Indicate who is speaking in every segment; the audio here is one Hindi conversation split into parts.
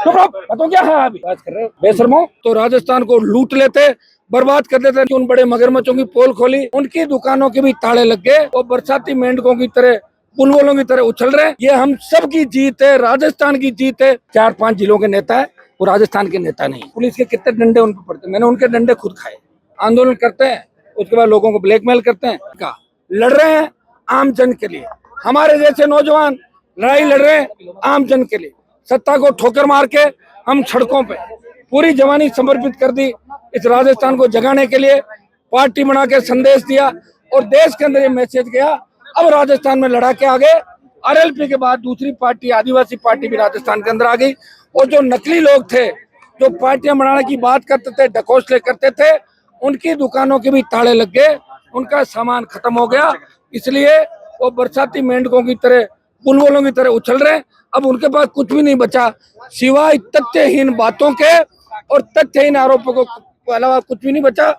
Speaker 1: तो क्या है अभी बात कर रहे हो बेशर्मो। तो राजस्थान को लूट लेते, बर्बाद कर देते। उन बड़े मगरमच्छों की पोल खोली, उनकी दुकानों के भी ताले लग गए और बरसाती मेंढकों की तरह बुलबुलों की तरह उछल रहे। ये हम सब की जीत है, राजस्थान की जीत है। 4-5 जिलों के नेता है, वो राजस्थान के नेता नहीं। पुलिस के कितने डंडे उन पर पड़ते, मैंने उनके डंडे खुद खाए। आंदोलन करते हैं, उसके बाद लोगों को ब्लैकमेल करते हैं। का लड़ रहे हैं आम जन के लिए, हमारे जैसे नौजवान लड़ाई लड़ रहे हैं आम जन के लिए। सत्ता को ठोकर मार के हम सड़कों पे पूरी जवानी समर्पित कर दी इस राजस्थान को जगाने के लिए। पार्टी बना के संदेश दिया और देश के अंदर ये मैसेज गया। अब राजस्थान में लड़ा के आगे आरएलपी के बाद दूसरी पार्टी आदिवासी पार्टी भी राजस्थान के अंदर आ गई। और जो नकली लोग थे, जो पार्टियां बनाने की बात करते थे, ढकोसले करते थे, उनकी दुकानों के भी ताले लग गए, उनका सामान खत्म हो गया। इसलिए वो बरसाती मेंढकों की तरह बुलबुलों की तरह उछल रहे। अब उनके पास कुछ भी नहीं बचा सिवाय तथ्यहीन बातों के और तथ्यहीन आरोपों के अलावा कुछ भी नहीं बचा।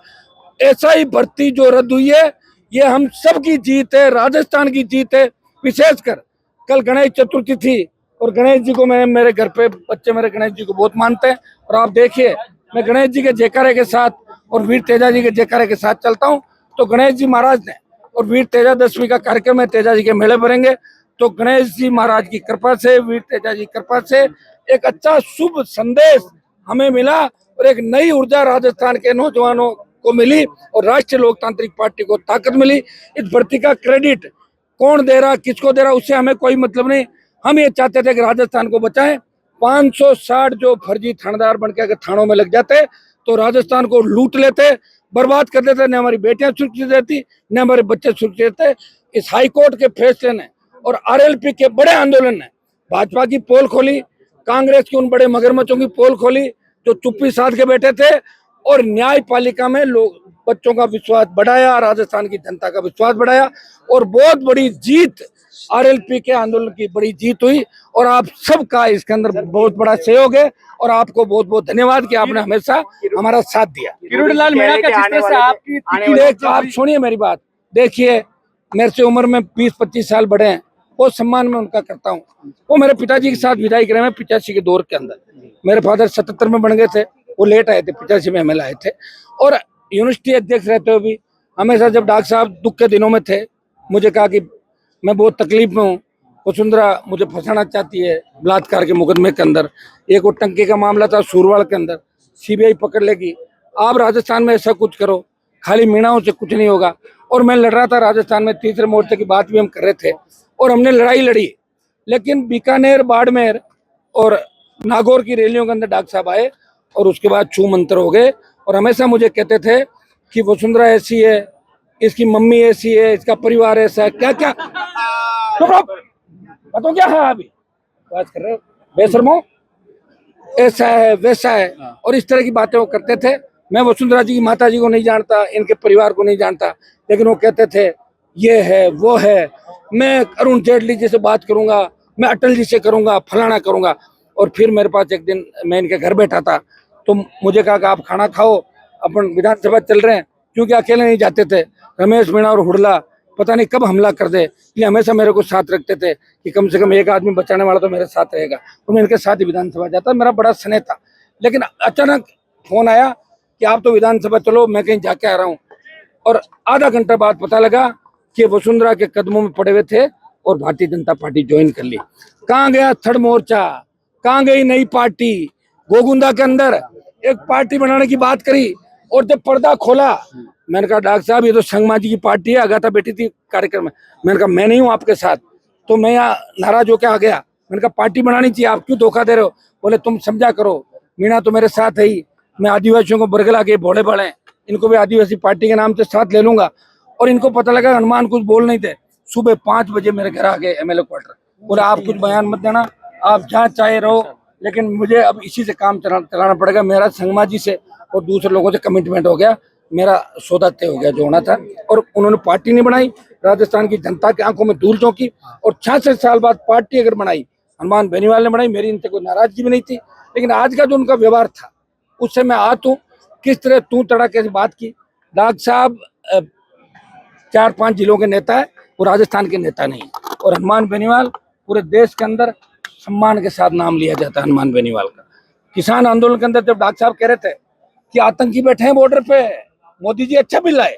Speaker 1: ऐसा ही भर्ती जो रद्द हुई है, ये हम सब की जीत है, राजस्थान की जीत है। विशेषकर कल गणेश चतुर्थी थी और गणेश जी को मैं, मेरे घर पे बच्चे मेरे गणेश जी को बहुत मानते हैं। और आप देखिए, मैं गणेश जी के जयकारे के साथ और वीर तेजा जी के जयकारे के साथ चलता हूँ। तो गणेश जी महाराज ने और वीर तेजा दशमी का कार्यक्रम है, तेजा जी के मेले भरेंगे। तो गणेश जी महाराज की कृपा से, वीर तेजा जी की कृपा से एक अच्छा शुभ संदेश हमें मिला और एक नई ऊर्जा राजस्थान के नौजवानों को मिली और राष्ट्रीय लोकतांत्रिक पार्टी को ताकत मिली। इस भर्ती का क्रेडिट कौन दे रहा, किसको दे रहा, उससे हमें कोई मतलब नहीं। हम ये चाहते थे कि राजस्थान को बचाएं। 560 जो फर्जी थानेदार बन के अगर थानों में लग जाते तो राजस्थान को लूट लेते, बर्बाद कर देते। न हमारी बेटियां सुरक्षित रहती, न हमारे बच्चे सुरक्षित रहते। इस हाईकोर्ट के फैसले ने और आरएलपी के बड़े आंदोलन ने भाजपा की पोल खोली, कांग्रेस के उन बड़े मगरमच्छों की पोल खोली जो चुप्पी साध के बैठे थे और न्यायपालिका में लोग बच्चों का विश्वास बढ़ाया, राजस्थान की जनता का विश्वास बढ़ाया और बहुत बड़ी जीत आरएलपी के आंदोलन की बड़ी जीत हुई। और आप सबका इसके अंदर बहुत बड़ा सहयोग है और आपको बहुत बहुत धन्यवाद कि आपने हमेशा हमारा साथ दिया।
Speaker 2: किरोड़ीलाल मीणा का जिस तरह से आपकी
Speaker 1: आप सुनिए मेरी बात, देखिए मेरे से उम्र में 20-25 साल बड़े हैं, बहुत सम्मान में उनका करता हूँ। वो मेरे पिताजी के साथ विधायक रहे हैं 85 के दौर के अंदर। मेरे फादर 77 में बन गए थे, वो लेट आए थे, 85 में एमएलए आए थे। और यूनिवर्सिटी अध्यक्ष रहते हुए भी हमेशा जब डॉक्टर साहब दुख के दिनों में थे, मुझे कहा कि मैं बहुत तकलीफ में हूँ, वसुंधरा मुझे फंसाना चाहती है बलात्कार के मुकदमे के अंदर। एक वो टंकी का मामला था सूरवाड़ के अंदर, सीबीआई पकड़ लेगी। आप राजस्थान में ऐसा कुछ करो, खाली मीणाओं से कुछ नहीं होगा। और मैं लड़ रहा था राजस्थान में, तीसरे मोर्चे की बात भी हम कर रहे थे और हमने लड़ाई लड़ी। लेकिन बीकानेर, बाड़मेर और नागौर की रैलियों के अंदर डॉक्टर साहब आए और उसके बाद छू मंत्र हो गए और हमेशा मुझे कहते थे कि वसुंधरा ऐसी है, इसकी मम्मी ऐसी है, इसका परिवार ऐसा है, क्या क्या बताओ क्या है अभी बात कर रहे हो बेशर्मो। ऐसा है वैसा है और इस तरह की बातें वो करते थे। मैं वसुंधरा जी की माता जी को नहीं जानता, इनके परिवार को नहीं जानता, लेकिन वो कहते थे ये है वो है, मैं अरुण जेटली जी से बात करूंगा, मैं अटल जी से करूंगा, फलाना करूंगा। और फिर मेरे पास एक दिन मैं इनके घर बैठा था तो मुझे कहा कि आप खाना खाओ, अपन विधानसभा चल रहे हैं, क्योंकि अकेले नहीं जाते थे। रमेश मीणा और हुड़ला पता नहीं कब हमला कर दे, ये हमेशा मेरे को साथ रखते थे कि कम से कम एक आदमी बचाने वाला तो मेरे साथ रहेगा। तो मैं इनके साथ ही विधानसभा जाता, मेरा बड़ा स्नेह था। लेकिन अचानक फोन आया कि आप तो विधानसभा चलो, मैं कहीं जाके आ रहा हूँ। और आधा घंटा बाद पता लगा कि वसुंधरा के कदमों में पड़े हुए थे और भारतीय जनता पार्टी ज्वाइन कर ली। कहाँ गया थर्ड मोर्चा, कहाँ गई नई पार्टी? गोगुंदा के अंदर एक पार्टी बनाने की बात करी और जब पर्दा खोला, मैंने कहा डॉक्टर साहब ये तो संगमा जी की पार्टी है, अगाथा बेटी थी कार्यक्रम में। मैंने कहा मैं नहीं हूँ आपके साथ। तो मैं यहाँ नाराज होकर आ गया। मैंने कहा पार्टी बनानी चाहिए, आप क्यों धोखा दे रहे हो? बोले तुम समझा करो, मीणा तो मेरे साथ है ही, मैं आदिवासियों को बरगला के भोले बड़े हैं, इनको भी आदिवासी पार्टी के नाम से साथ ले लूंगा। और इनको पता लगा हनुमान कुछ बोल नहीं थे। सुबह 5 बजे मेरे घर आ गए एमएलए क्वार्टर, बोला आप कुछ बयान मत देना, आप जहाँ चाहे रहो, लेकिन मुझे अब इसी से काम चलाना पड़ेगा। मेरा संगमा जी से और दूसरे लोगों से कमिटमेंट हो गया, मेरा सौदा तय हो गया जो होना था। और उन्होंने पार्टी नहीं बनाई, राजस्थान की जनता की आंखों में धूल झोंकी और 66 साल बाद पार्टी अगर बनाई, हनुमान बेनीवाल ने बनाई, मेरी इनसे कोई नाराजगी भी नहीं थी। लेकिन आज का जो उनका व्यवहार था उससे मैं आहत हूँ। किस तरह तू तड़ाके से बात की। डॉक्टर साहब 4-5 जिलों के नेता है, वो राजस्थान के नेता नहीं। और हनुमान बेनीवाल पूरे देश के अंदर सम्मान के साथ नाम लिया जाता है हनुमान बेनीवाल का। किसान आंदोलन के अंदर जब डॉक्टर साहब कह रहे थे कि आतंकी बैठे हैं बॉर्डर पे, मोदी जी अच्छा बिल लाए,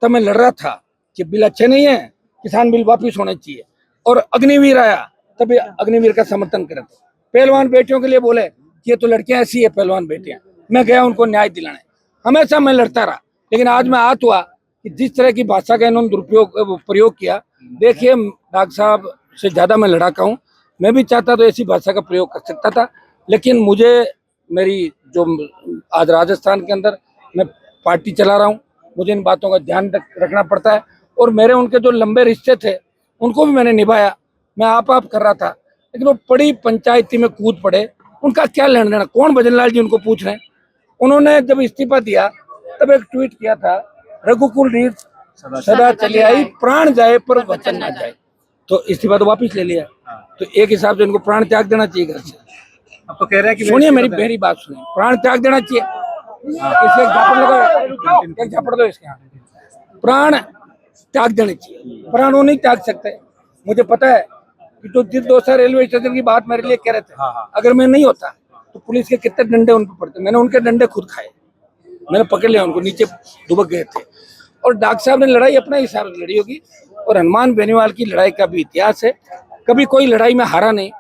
Speaker 1: तब मैं लड़ रहा था कि बिल अच्छे नहीं है, किसान बिल वापिस होने चाहिए। और अग्निवीर आया, तभी अग्निवीर का समर्थन करे थे। पहलवान बेटियों के लिए बोले कि ये तो लड़कियां ऐसी है पहलवान बेटियां, मैं गया उनको न्याय दिलाने, हमेशा मैं लड़ता रहा। लेकिन आज मैं आहत हुआ कि जिस तरह की भाषा का इन्होंने प्रयोग किया। देखिए डॉक्टर साहब से ज्यादा मैं लड़ाका हूँ, मैं भी चाहता तो ऐसी भाषा का प्रयोग कर सकता था, लेकिन मुझे मेरी जो आज राजस्थान के अंदर मैं पार्टी चला रहा हूँ, मुझे इन बातों का ध्यान रखना पड़ता है। और मेरे उनके जो लंबे रिश्ते थे उनको भी मैंने निभाया, मैं आप कर रहा था, लेकिन वो बड़ी पंचायती में कूद पड़े। उनका क्या लेना देना, कौन भजनलाल जी उनको पूछ रहे हैं। उन्होंने जब इस्तीफा दिया तब एक ट्वीट किया था, रघुकुल रीत सदा चली आई, प्राण जाए पर वचन ना जाए। तो इस्तीफा तो वापिस ले लिया, तो एक हिसाब से इनको प्राण त्याग देना चाहिए घर से।
Speaker 2: अब तो कह रहे हैं कि
Speaker 1: सुनिए मेरी बात सुनिए, प्राण त्याग देना चाहिए। इसे एक झापड़ लगाओ, एक झापड़ दो इसके यहाँ। प्राण त्याग देने चाहिए, प्राण वो नहीं त्याग सकते। मुझे पता है कि तो जिस 200 रेलवे स्टेशन की बात मेरे लिए कह रहे थे, अगर मैं नहीं होता तो पुलिस के कितने डंडे उन पर पड़ते। मैंने उनके डंडे खुद खाए, मैंने पकड़ लिया उनको, नीचे दुबक गए थे। और डॉक्टर साहब ने लड़ाई अपने हिसाब से लड़ी होगी, और हनुमान बेनीवाल की लड़ाई का भी इतिहास है, कभी कोई लड़ाई में हारा नहीं।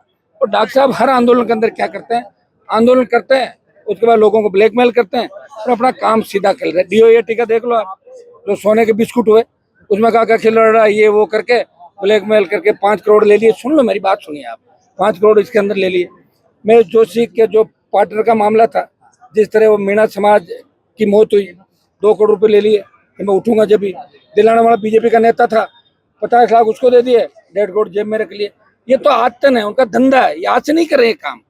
Speaker 1: और डॉक्टर साहब हर आंदोलन के अंदर क्या करते हैं, आंदोलन करते हैं, उसके बाद लोगों को ब्लैकमेल करते हैं और अपना काम सीधा कर रहे हैं। DOAT का देख लो आप, जो सोने के बिस्कुट हुए उसमें कहा खेल रहा ये वो करके ब्लैकमेल करके 5 करोड़ ले लिए। सुन लो मेरी बात सुनिए आप, 5 करोड़ इसके अंदर ले लिए। मैं जोशी के जो पार्टनर का मामला था, जिस तरह वो मीणा समाज की मौत हुई, 2 करोड़ रुपए ले लिए कि मैं उठूंगा। जब भी दिलाने वाला बीजेपी का नेता था, 50 लाख उसको दे दिए, 1.5 करोड़ जेब में रख लिए। ये तो आतन है, उनका धंधा है, ये आज से नहीं कर रहे काम।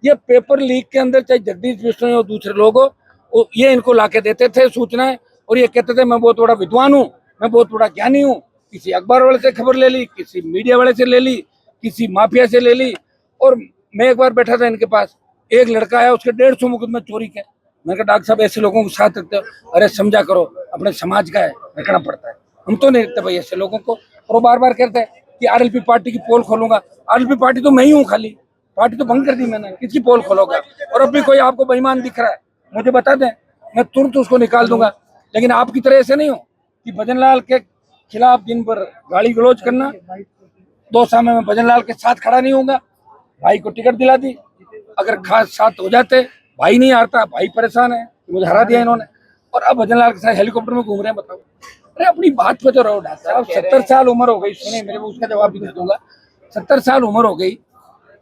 Speaker 1: ये पेपर लीक के अंदर चाहे जगदीश विष्णु और दूसरे लोग हो, ये इनको लाके देते थे सूचनाएं, और ये कहते थे मैं बहुत बड़ा विद्वान हूँ, मैं बहुत बड़ा ज्ञानी हूँ। किसी अखबार वाले से खबर ले ली, किसी मीडिया वाले से ले ली, किसी माफिया से ले ली। और मैं एक बार बैठा था इनके पास, एक लड़का आया, उसके 150 मुकदमे चोरी के। मैंने कहा डॉक्टर साहब ऐसे लोगों को साथ रखते हो? अरे समझा करो, अपने समाज का है, रखना पड़ता है, हम तो नहीं रखते भाई ऐसे लोगों को। और वो बार बार कहते हैं कि RLP पार्टी की पोल खोलूंगा। RLP पार्टी तो मैं ही हूँ, खाली पार्टी तो भंग कर दी मैंने, किसकी पोल खोलोगा? और अब भी कोई आपको बेईमान दिख रहा है, मुझे बता दें, मैं तुरंत उसको निकाल दूंगा। लेकिन आपकी तरह ऐसे नहीं हो कि भजनलाल के खिलाफ दिन भर गाली गलौज करना। 2 साल में मैं भजनलाल के साथ खड़ा नहीं होऊंगा। भाई को टिकट दिला दी, अगर खास साथ हो जाते, भाई नहीं हारता, भाई परेशान है, मुझे हरा दिया इन्होंने। और अब भजनलाल के साथ हेलीकॉप्टर में घूम रहे हैं, बताओ। अरे अपनी बात पे तो रहो डॉक्टर साहब, 70 साल उम्र हो गई। सुनिए मेरे को उसका जवाब भी दे दूंगा। 70 साल उम्र हो गई,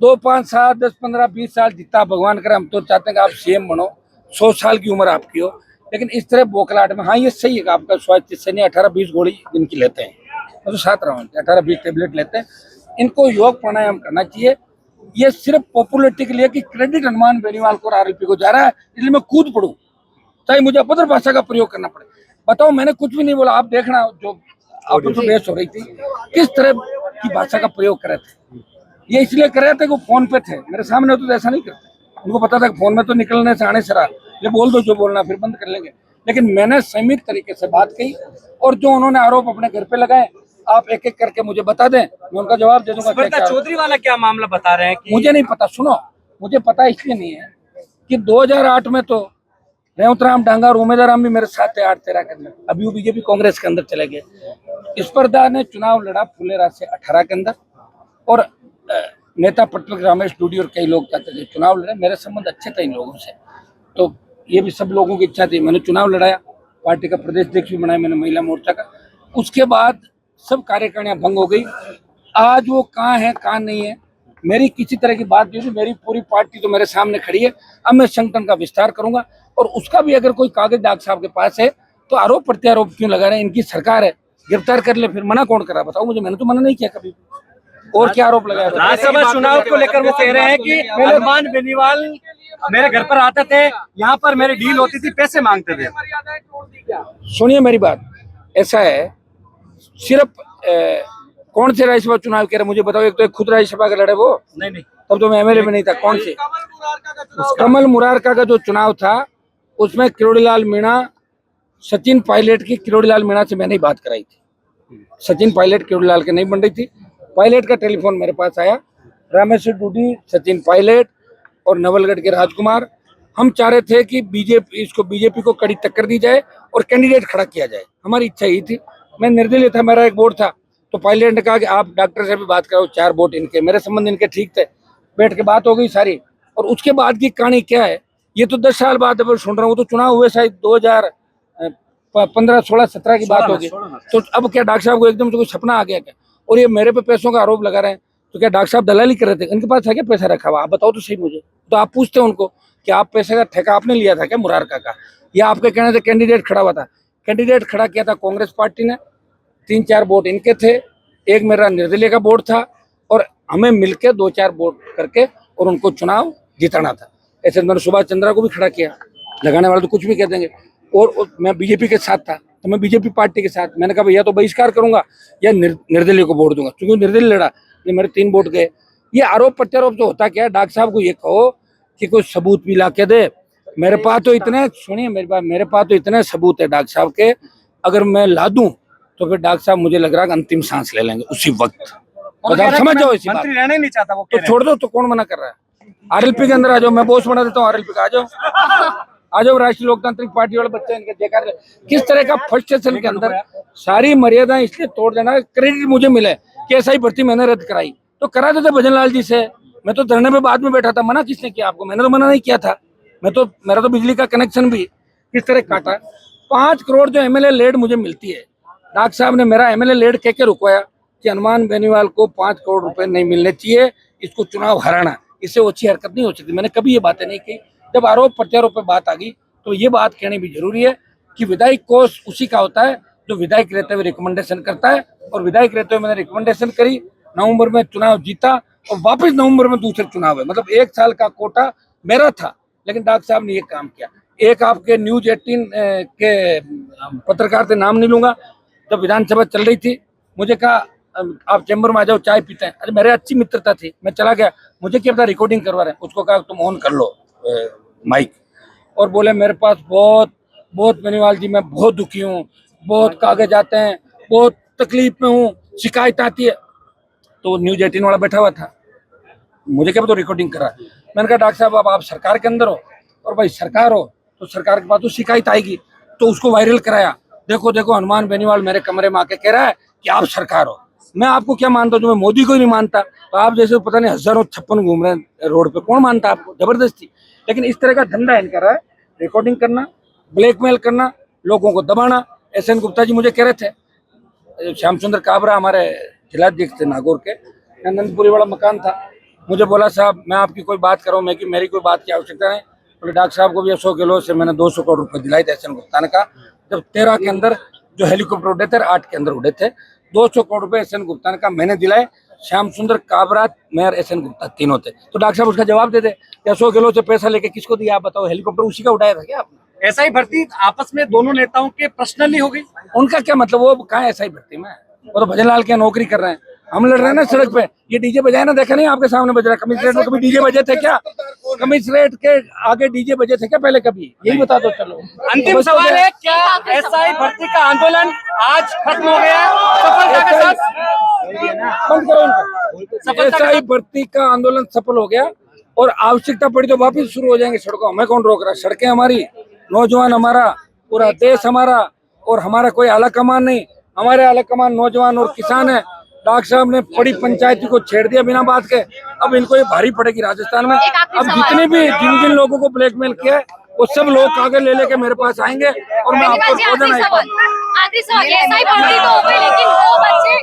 Speaker 1: 2, 5, 7, 10, 15, 20 साल जितना भगवान करे, हम तो चाहते हैं कि आप CM बनो, 100 साल की उम्र आपकी हो। लेकिन इस तरह बोखलाहट में, हाँ ये सही है कि आपका स्वास्थ्य से नहीं, 18-20 गोली दिन की लेते हैं, मैं तो साथ रहा हूँ, 18-20 टेबलेट लेते हैं। इनको योग प्राणायाम करना चाहिए। ये सिर्फ पॉपुलरिटी के लिए कि क्रेडिट हनुमान बेनीवाल को और RLP को जा रहा है, इसलिए मैं कूद पड़ूं, चाहे मुझे अभद्र भाषा का प्रयोग करना पड़े। बताओ, मैंने कुछ भी नहीं बोला। आप देखना, जो आप जो बहस हो रही थी, किस तरह की भाषा का प्रयोग कर रहे थे। ये इसलिए कर रहे थे कि वो फोन पे थे, मेरे सामने होते तो ऐसा नहीं करते। उनको पता था कि फोन में तो निकलने से आने से रहा, ये बोल दो जो बोलना, फिर बंद कर लेंगे। लेकिन मैंने संयमित तरीके से बात की, और जो उन्होंने आरोप अपने घर पे लगाए, आप एक एक करके मुझे बता दें, मैं उनका जवाब दे दूंगा।
Speaker 2: सुब्रता चौधरी वाला क्या मामला बता रहे हैं कि
Speaker 1: मुझे नहीं पता। सुनो, मुझे पता इसलिए नहीं है कि 2008 में तो रेवतराम डांगा और उमेदराम भी मेरे साथ थे 8-13 के अंदर, अभी वो बीजेपी कांग्रेस के अंदर चले गए। स्पर्धा ने चुनाव लड़ा फुलेरा से 18 के अंदर, और नेता पटल रामेश डूडी और कई लोग चाहते थे चुनाव लड़े। मेरे संबंध अच्छे थे इन लोगों से, तो ये भी सब लोगों की इच्छा थी। मैंने चुनाव लड़ाया, पार्टी का प्रदेश अध्यक्ष भी बनाया मैंने, महिला मोर्चा का। उसके बाद सब कार्यकारिणियां भंग हो गई। आज वो कहाँ है कहाँ नहीं है, मेरी किसी तरह की बात नहीं हुई। मेरी पूरी पार्टी तो मेरे सामने खड़ी है। अब मैं संगठन का विस्तार करूंगा, और उसका भी अगर कोई कागज डॉक्टर साहब के पास है तो आरोप प्रत्यारोप क्यों लगा रहे हैं? इनकी सरकार है, गिरफ्तार कर ले, फिर मना कौन करा? बताओ मुझे, मैंने तो मना नहीं किया कभी। और क्या आरोप लगाया?
Speaker 2: राज्यसभा चुनाव को लेकर वो कह रहे हैं कि हनुमान बेनीवाल मेरे घर पर आते थे, यहाँ पर मेरी डील होती थी, पैसे मांगते थे।
Speaker 1: सुनिए मेरी बात, ऐसा है, सिर्फ कौन से राज्यसभा चुनाव कह रहे मुझे बताओ। एक तो खुद राज्यसभा का लड़े वो,
Speaker 2: नहीं
Speaker 1: तब तो मैं MLA में नहीं था। कौन से? कमल मुरारका का जो चुनाव था, उसमें किरोड़ीलाल मीणा, सचिन पायलट की किरोड़ीलाल मीणा से मैंने ही बात कराई थी। सचिन पायलट किरोड़ीलाल के नहीं बन रही थी। पायलट का टेलीफोन मेरे पास आया, रामेश्वर डूडी, सचिन पायलट और नवलगढ़ के राजकुमार हम चाह रहे थे कि बीजेपी को कड़ी टक्कर दी जाए और कैंडिडेट खड़ा किया जाए। हमारी इच्छा यही थी। मैं निर्दलीय था, मेरा एक वोट था, तो पायलट ने कहा कि आप डॉक्टर से भी बात करो, 4 वोट इनके, मेरे संबंध इनके ठीक थे, बैठ के बात हो गई सारी। और उसके बाद की कहानी क्या है, ये तो 10 साल बाद अब सुन रहा हूँ। तो चुनाव हुए शायद 2015, 16, 17 की बात होगी। तो अब क्या डॉक्टर साहब को एकदम से कोई सपना आ गया क्या? और ये मेरे पे पैसों का आरोप लगा रहे हैं। तो क्या डॉक्टर साहब दलाली कर रहे थे? इनके पास है क्या पैसा रखा हुआ? आप बताओ तो सही मुझे। तो आप पूछते उनको कि आप पैसे का ठेका आपने लिया था क्या मुरारका का, या आपके कहने से कैंडिडेट खड़ा हुआ था? कैंडिडेट खड़ा किया था कांग्रेस पार्टी ने, 3-4 वोट इनके थे, एक मेरा निर्दलीय का वोट था, और हमें मिलकर 2-4 वोट करके और उनको चुनाव जिताना था। ऐसे मैंने सुभाष चंद्रा को भी खड़ा किया। लगाने वाले तो कुछ भी कह देंगे। और मैं बीजेपी के साथ था, तो मैं बीजेपी पार्टी के साथ, मैंने कहा भैया तो बहिष्कार करूंगा या निर्दलीय को वोट दूंगा, क्योंकि निर्दलीय लड़ा, ये मेरे 3 वोट गए। ये आरोप प्रत्यारोप जो होता क्या है, डॉक्टर साहब को ये कहो कि कोई सबूत भी ला के दे। मेरे पास तो इतने, सुनिए मेरी बात, मेरे पास तो इतने सबूत है डॉक्टर साहब के, अगर मैं ला दूं तो फिर डॉक्टर साहब मुझे लग रहा है अंतिम सांस ले लेंगे उसी वक्त। बस आप समझ जाओ इसी बात।
Speaker 2: मंत्री रहना ही नहीं चाहता वो,
Speaker 1: तो छोड़ दो, तो कौन मना कर रहा है? आरएलपी के अंदर आ जाओ, मैं बॉस बना देता हूँ आरएलपी का। आ जाओ राष्ट्रीय लोकतांत्रिक पार्टी वाले बच्चे इनके देखा किस तरह का फर्स्ट सेशन के अंदर सारी मर्यादाएं इसलिए तोड़ देना, क्रेडिट मुझे मिले कि ऐसा ही भर्ती मैंने रद्द कराई। तो करा देते भजन लाल जी से। मैं तो धरने पे बाद में बैठा था, मना किसने किया आपको? मैंने तो मना नहीं किया था। मेरा तो बिजली का कनेक्शन भी किस तरह काटा। 5 करोड़ जो एमएलए लेड मुझे मिलती है, डॉक्टर साहब ने मेरा एमएलए लेड कह के रुकवाया कि हनुमान बेनीवाल को 5 करोड़ रुपए नहीं मिलने चाहिए, इसको चुनाव हराना। इससे अच्छी हरकत नहीं हो सकती। मैंने कभी ये बातें नहीं की। जब आरोप प्रत्यारोप पे बात आ गई तो ये बात कहनी भी जरूरी है कि विधायक कोष उसी का होता है जो विधायक रहते हुए रिकमेंडेशन करता है। और विधायक रहते हुए मैंने रिकमेंडेशन करी, नवंबर में चुनाव जीता, और वापस नवंबर में दूसरे चुनाव है। मतलब 1 साल का कोटा मेरा था, लेकिन डॉक्टर साहब ने ये काम किया। एक आपके न्यूज 18 के पत्रकार थे, नाम नहीं लूंगा, जब विधानसभा चल रही थी, मुझे कहा आप चैम्बर में आ जाओ, चाय पीते हैं। अरे मेरे अच्छी मित्रता थी, मैं चला गया, मुझे क्या पता रिकॉर्डिंग करवा रहे हैं। उसको कहा तुम ऑन कर लो माइक, और बोले मेरे पास बहुत बेनीवाल जी, मैं बहुत दुखी हूँ, बहुत कागज आते हैं, बहुत तकलीफ में हूँ, शिकायत आती है। तो न्यूज 18 वाला बैठा हुआ था, मुझे क्या पता रिकॉर्डिंग करा। मैंने कहा डॉक्टर साहब अब आप सरकार के अंदर हो, और भाई सरकार हो तो सरकार के पास तो शिकायत आएगी। तो उसको वायरल कराया, देखो हनुमान बेनीवाल मेरे कमरे में आके कह रहा है कि आप सरकार हो। मैं आपको क्या मानता हूँ जो मैं मोदी को ही नहीं मानता, तो आप जैसे पता नहीं हजारों 56 घूम रहे हैं रोड पे, कौन मानता है आपको? जबरदस्ती। लेकिन इस तरह का धंधा इनका रहा है, रिकॉर्डिंग करना, ब्लैकमेल करना, लोगों को दबाना। एसएन गुप्ता जी मुझे कह रहे थे, श्याम सुंदर काबरा हमारे जिलाध्यक्ष थे नागौर के, नंदपुरी वाला मकान था, मुझे बोला साहब मैं आपकी कोई बात कर रहा हूँ, मैं कि मेरी कोई बात की आवश्यकता नहीं। बोले डॉक्टर साहब को भी 100 किलो से मैंने 200 करोड़ रुपए दिलाए थे एसएन गुप्ता ने कहा, जब 13 के अंदर जो हेलीकॉप्टर उड़े थे, 8 के अंदर उड़े थे, 200 करोड़ रुपए एसएन गुप्ता ने कहा मैंने दिलाए। श्याम सुंदर काबरा, मेयर, एसएन गुप्ता तीनों थे। तो डॉक्टर साहब उसका जवाब दे दे, 100 किलो से पैसा लेके किसको दिया आप बताओ? हेलीकॉप्टर उसी का उड़ाया था क्या आपने?
Speaker 2: ऐसा ही भर्ती आपस में दोनों नेताओं के पर्सनली हो गई।
Speaker 1: उनका क्या मतलब, वो कहाँ ऐसा ही भर्ती में, वो तो भजन लाल के नौकरी कर रहे हैं, हम लड़ रहे हैं ना सड़क पे। ये डीजे बजाए ना, देखा नहीं आपके सामने बज रहा है? कमिश्नरेट में कभी डीजे बजे थे क्या? कमिश्नरेट के आगे डीजे बजे थे क्या पहले कभी? यही बता दो। चलो
Speaker 2: अंतिम सवाल है, क्या एसआई भर्ती का आंदोलन आज खत्म हो गया सफलता के साथ?
Speaker 1: बंद करो उनको। एसआई भर्ती का आंदोलन सफल हो गया, और आवश्यकता पड़ी तो वापिस शुरू हो जाएंगे सड़कों। हमें कौन रोक रहा है? सड़कें हमारी, नौजवान हमारा, पूरा देश हमारा, और हमारा कोई आला कमान नहीं, हमारे आला कमान नौजवान और किसान है। डॉक्टर साहब ने बड़ी पंचायती को छेड़ दिया बिना बात के, अब इनको ये भारी पड़ेगी राजस्थान में। अब जितने भी जिन लोगों को ब्लैकमेल किया है, वो सब लोग कागज ले लेके मेरे पास आएंगे, और मैं आपको
Speaker 3: आखिरी सवाल, एसआई भर्ती तो हो गई, लेकिन वो बच्चे,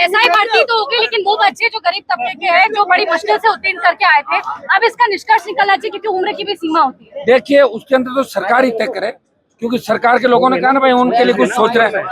Speaker 3: एसआई भर्ती तो हो गई, लेकिन वो बच्चे जो गरीब तबके के हैं, जो बड़ी मुश्किल से उत्तीर्ण करके आए थे, अब इसका निष्कर्ष निकलना चाहिए, क्योंकि उम्र की भी सीमा होती है।
Speaker 1: देखिए उसके अंदर तो सरकार ही तय करे, क्योंकि सरकार के लोगों ने कहा ना भाई उनके लिए कुछ सोच रहे हैं।